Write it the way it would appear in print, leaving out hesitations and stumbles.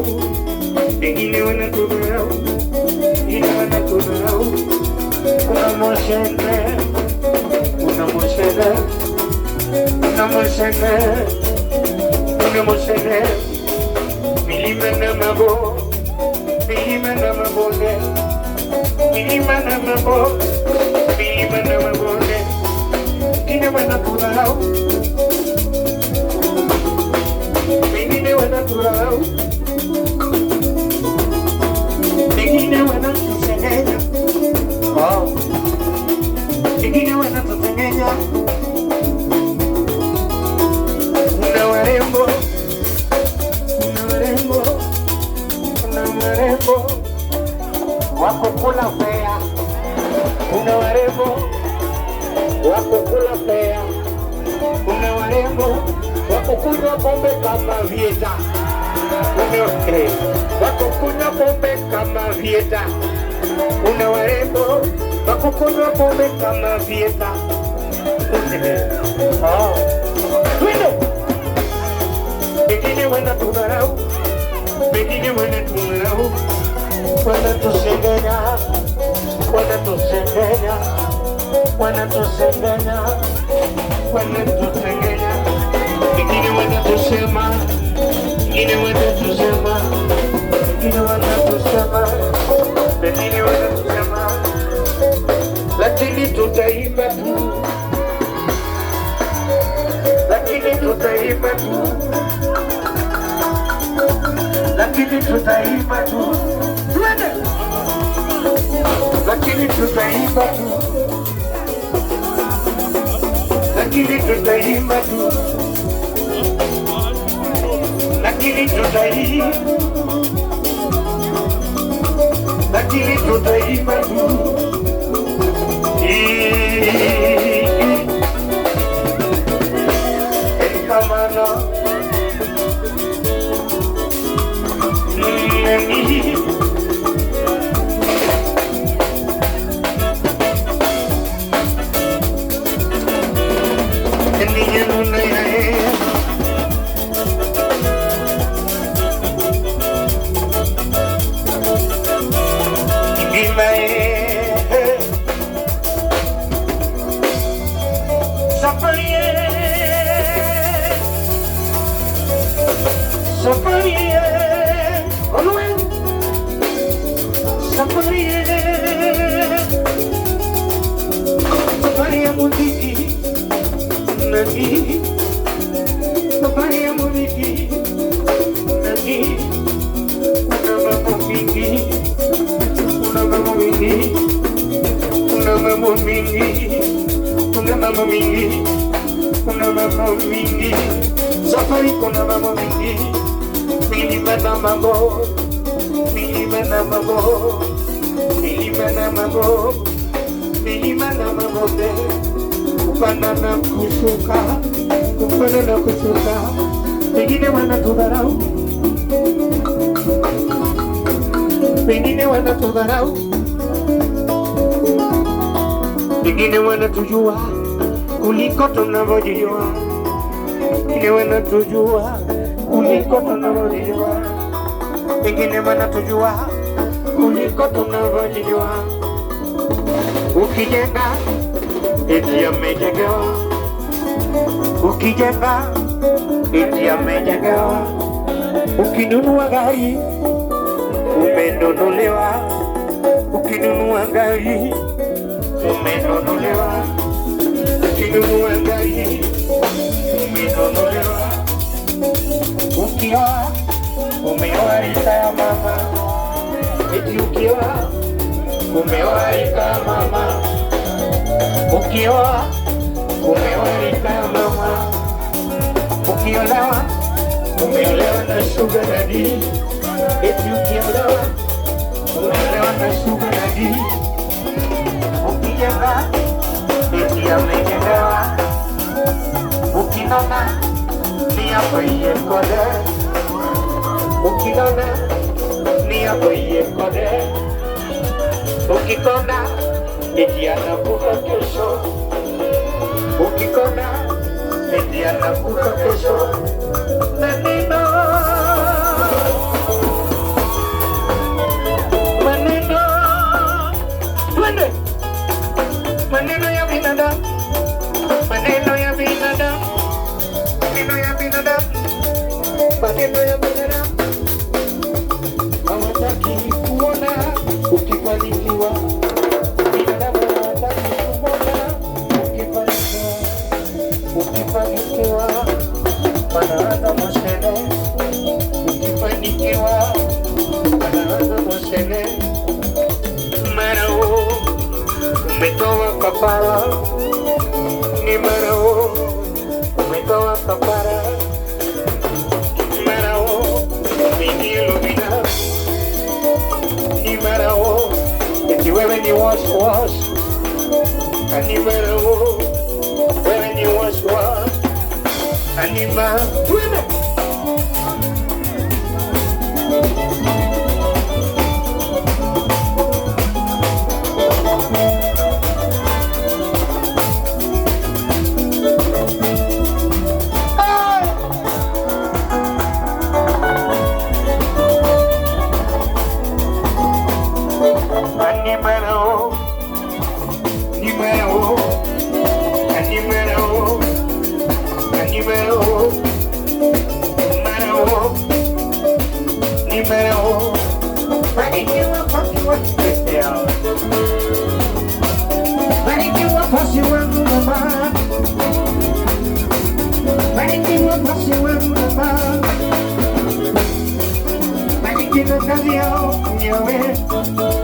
wanatudharau, wengine wanatudharau, wengine wanatudharau. Kuna moshene, kuna moshene, kuna moshene, kuna moshene. Milima na mabo, milima na mabonde, milima na mabo, milima na mabonde. Wengine wanatudharau, wengine wanatudharau, wengine wanatusengenya, wengine wanatusengenya. Kuna warembo, kuna warembo, kuna warembo wako kula fea, kuna warembo wako kula fea, kuna warembo wako kunywa pombe kama Vieta, wako kunywa pombe kama Vieta, kuna warembo wako kunywa pombe kama Vieta. Wengine wanatudharau, wengine wanatudharau, wanatusengenya, wanatusengenya, wanatusengenya, wanatusengenya. Wengine wanatusema, wengine wanatusema, wengine wanatusema, wengine wanatusema, lakini tutaimba tu, lakini tutaimba tu, lakini tutaimba tu, lakini tutaimba tu, lakini tutaimba tu, lakini tutaimba, lakini tutaimba tu. Kamana safari kuna mambo mingi, milima na mambo, milima na mambo, milima na mambo, milima na mabonde, kupanda na kushuka, kupanda na kushuka. Wengine wanatudharau, wengine wanatudharau, wengine wanatujua kuliko tunavyojijua, wengine wanatujua kuliko tunavyojijua, wengine wanatujua kuliko tunavyojijua. Ukijenga eti amejengewa, ukijenga eti amejengewa, ukinunua gari umenunuliwa, ukinunua gari umenunuliwa, ukinunua gari umenunuliwa, ukioa umeoa rika ya mama, eti ukioa umeoa rika ya mama, ukioa umeoa rika ya mama, ukiolewa umeolewa na sugar daddy, eti ukiolewa umeolewa na sugar daddy. Ukijenga eti amejengewa, ukinona ni hapo iye kode, ukinona ni hapo iye kode, ukikonda eti anakufa kesho, ukikonda eti anakufa kesho. Na nino kafara, ni marao umetoa kafara, marao minilumina, ni marao eti wewe ni wash wash, ni marao wewe ni wash wash, anima wewe